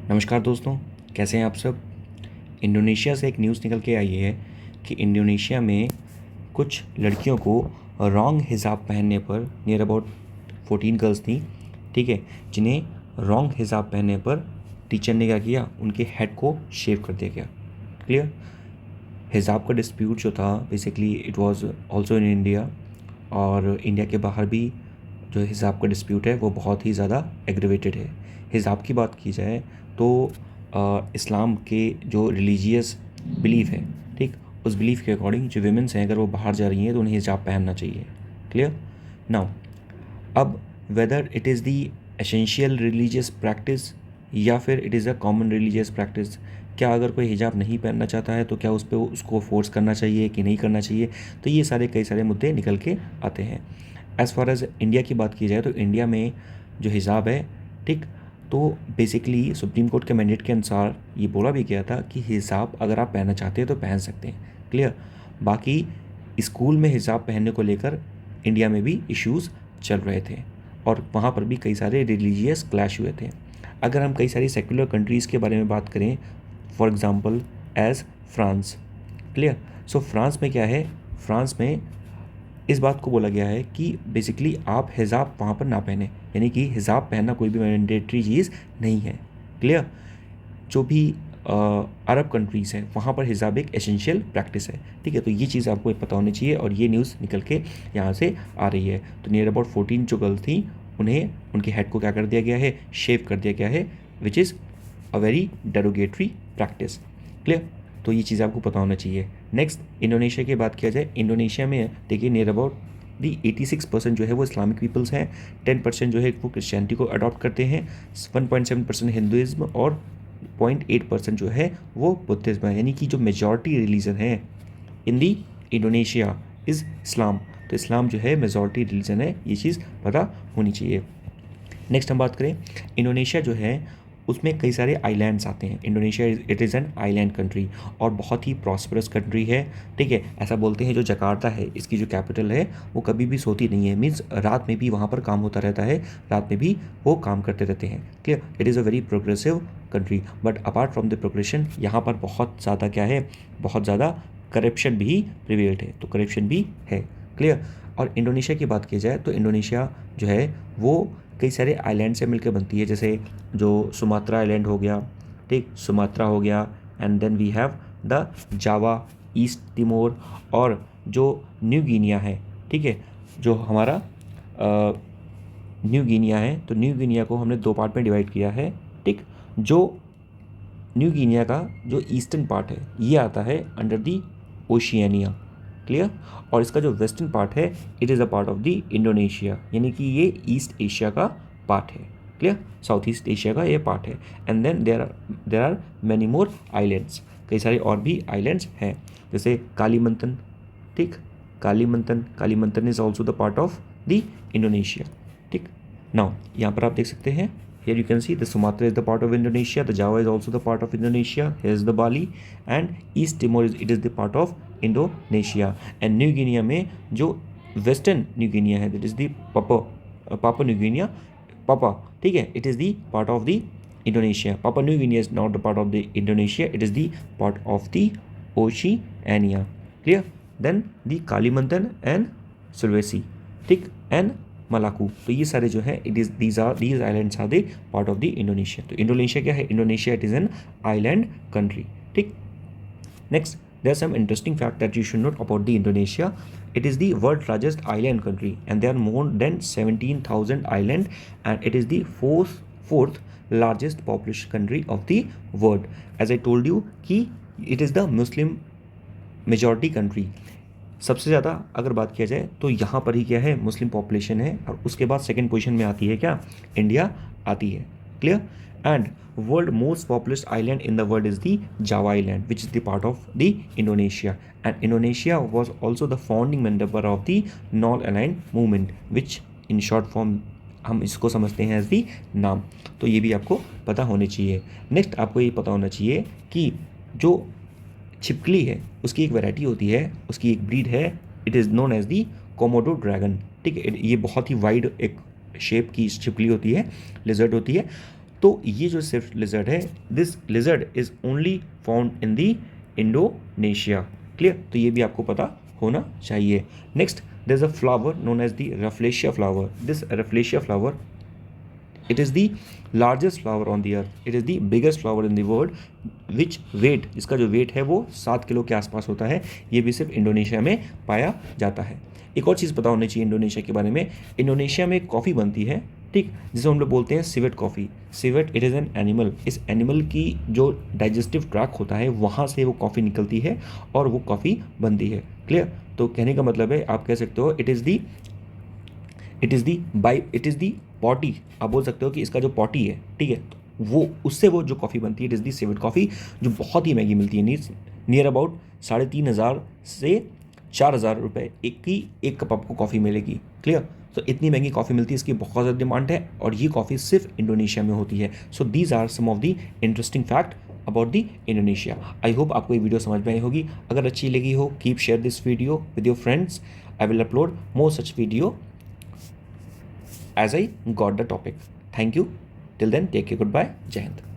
नमस्कार दोस्तों, कैसे हैं आप सब। इंडोनेशिया से एक न्यूज़ निकल के आई है कि इंडोनेशिया में कुछ लड़कियों को रॉन्ग हिजाब पहनने पर नियर अबाउट 14 गर्ल्स थी, ठीक है, जिन्हें रॉन्ग हिजाब पहनने पर टीचर ने क्या किया, उनके हेड को शेव कर दिया गया। क्लियर। हिजाब का डिस्प्यूट जो था basically it was also in India, और इंडिया के बाहर भी जो हिजाब का डिस्प्यूट है वो बहुत ही ज़्यादा एग्रीवेटेड है। हिजाब की बात की जाए तो इस्लाम के जो रिलीजियस बिलीफ है, ठीक, उस बिलीफ के अकॉर्डिंग जो विमेंस हैं अगर वो बाहर जा रही हैं तो उन्हें हिजाब पहनना चाहिए। क्लियर। नाउ, अब whether it is the essential religious practice या फिर it is a common religious practice, क्या अगर कोई हिजाब नहीं पहनना चाहता है तो क्या उस पर उसको फोर्स करना चाहिए कि नहीं करना चाहिए, तो ये सारे कई सारे मुद्दे निकल के आते हैं। एज़ फार एज़ इंडिया की बात की जाए तो इंडिया में जो हिजाब है, ठीक, तो बेसिकली सुप्रीम कोर्ट के मैंडेट के अनुसार ये बोला भी गया था कि हिजाब अगर आप पहनना चाहते हैं तो पहन सकते हैं। क्लियर। बाकी स्कूल में हिजाब पहनने को लेकर इंडिया में भी इश्यूज़ चल रहे थे और वहाँ पर भी कई सारे रिलीजियस क्लैश हुए थे। अगर हम कई सारी सेक्युलर कंट्रीज़ के बारे में बात करें, for example as France. Clear. So France में क्या है, फ्रांस में इस बात को बोला गया है कि बेसिकली आप हिजाब वहाँ पर ना पहने, यानी कि हिजाब पहनना कोई भी मैंडेटरी चीज़ नहीं है। क्लियर। जो भी अरब कंट्रीज़ हैं वहाँ पर हिजाब एक एसेंशियल प्रैक्टिस है, ठीक है। तो ये चीज़ आपको पता होनी चाहिए और ये न्यूज़ निकल के यहाँ से आ रही है। तो नियर अबाउट 14 जो गर्ल्स थी उन्हें उनके हेड को क्या कर दिया गया है, शेव कर दिया गया है, which is a very derogatory practice. Clear. तो ये चीज़ आपको पता होना चाहिए। नेक्स्ट, इंडोनेशिया की बात किया जाए, इंडोनेशिया में देखिए नियर अबाउट दी 86% जो है वो इस्लामिक पीपल्स हैं, 10% जो है वो क्रिश्चियनिटी को अडॉप्ट करते हैं, 1.7% हिंदुज़म और 0.8% जो है वो बुद्धिज़्म है। यानी कि जो मेजॉरिटी रिलीजन है इन दी इंडोनेशिया इज़ इस्लाम। तो इस्लाम जो है मेजॉरिटी रिलीजन है, ये चीज़ पता होनी चाहिए। नेक्स्ट हम बात करें, इंडोनेशिया जो है उसमें कई सारे आइलैंड्स आते हैं। Indonesia it is an island country और बहुत ही प्रॉस्परस कंट्री है, ठीक है। ऐसा बोलते हैं जो जकार्ता है इसकी जो कैपिटल है वो कभी भी सोती नहीं है, मीन्स रात में भी वहाँ पर काम होता रहता है, रात में भी वो काम करते रहते हैं। Clear. It is a very progressive country, but apart from the progression यहाँ पर बहुत ज़्यादा क्या है, बहुत ज़्यादा करप्शन भी प्रिवेल्ड है, तो करप्शन भी है। क्लियर। और इंडोनेशिया की बात की जाए तो इंडोनेशिया जो है वो कई सारे आइलैंड से मिलकर बनती है, जैसे जो सुमात्रा आइलैंड हो गया, ठीक, सुमात्रा हो गया, and then we have the Java, East Timor, और जो न्यू गिनिया है, ठीक है, जो हमारा न्यू गिनिया है, तो न्यू गिनिया को हमने दो पार्ट में डिवाइड किया है, ठीक। जो न्यू गिनिया का जो ईस्टर्न पार्ट है ये आता है अंडर दी ओशियानिया। क्लियर। और इसका जो वेस्टर्न पार्ट है it is a part of the Indonesia, यानी कि ये ईस्ट एशिया का पार्ट है। क्लियर। साउथ ईस्ट एशिया का ये पार्ट है। And then there are many more islands, कई सारे और भी आइलैंड्स हैं, जैसे कालीमंतन, ठीक, Kalimantan, Kalimantan is also the part of the Indonesia, ठीक। नाउ यहाँ पर आप देख सकते हैं, here you can see the Sumatra is the part of Indonesia, the Java is also the part of Indonesia, here is the Bali, and East Timor it is the part of Indonesia, and New Guinea में जो western new Guinea है that is the पापा new Guinea, पापा, ठीक है, it is the part of the Indonesia. Papua New Guinea is not the part of the Indonesia, it is the part of the Oceania. Clear. Then the Kalimantan and Sulawesi, ठीक, and मलाकू, तो ये सारे जो है it is these islands are the part of the Indonesia. तो Indonesia क्या है, Indonesia it is an island country, ठीक। Next, there some interesting fact that you should know about the Indonesia. It is the world largest island country and there are more than 17,000 island and it is the fourth largest population country of the world. As I told you कि it is the Muslim majority country, सबसे ज़्यादा अगर बात किया जाए तो यहाँ पर ही क्या है, मुस्लिम पॉपुलेशन है, और उसके बाद सेकंड पोजीशन में आती है क्या, इंडिया आती है। Clear. And world most populous island in the world is the Java island which is the part of the Indonesia, and Indonesia was also the founding member of the non aligned movement which in short form हम इसको समझते हैं as the नाम। तो ये भी आपको पता होने चाहिए। नेक्स्ट, आपको ये पता होना चाहिए कि जो छिपकली है उसकी एक वैरायटी होती है, उसकी एक ब्रीड है, it is known as the Komodo dragon, ठीक है। ये बहुत ही वाइड एक शेप की छिपकली होती है, लिजर्ड होती है, तो ये जो स्विफ्ट लिजर्ड है, this lizard is only found in the Indonesia. Clear? तो ये भी आपको पता होना चाहिए। Next, there is a flower known as the Rafflesia flower. This Rafflesia flower, it is the largest flower on the earth, it is the biggest flower in the world, which weight, इसका जो wait है वो 7 kilo के आसपास होता है। ये भी सिर्फ इंडोनेशिया में पाया जाता है। एक और चीज़ पता होनी चाहिए इंडोनेशिया के बारे में, इंडोनेशिया में कॉफ़ी बनती है, ठीक, जिसे हम लोग बोलते हैं civet coffee. Civet, it is an animal, इस एनिमल की जो डाइजेस्टिव ट्रैक होता है वहाँ से वो कॉफ़ी निकलती है और वो कॉफ़ी बनती है। क्लियर? तो कहने का मतलब है, आप कह सकते हो इट इज़ दी पॉटी, आप बोल सकते हो कि इसका जो पॉटी है, ठीक है, तो वो उससे वो जो कॉफ़ी बनती है, it is the civet coffee, जो बहुत ही महंगी मिलती है, नियर अबाउट 3,500 से 4,000 रुपये एक कप आपको कॉफ़ी मिलेगी। क्लियर? तो इतनी महंगी कॉफ़ी मिलती है, इसकी बहुत ज़्यादा डिमांड है और ये कॉफ़ी सिर्फ इंडोनेशिया में होती है। So these are some of the interesting fact about the Indonesia. I hope आपको ये वीडियो समझ में आई होगी। अगर अच्छी लगी हो, keep share this video with your friends. I will upload more such video as I got the topic. Thank you. Till then, take care. Goodbye. Jai Hind.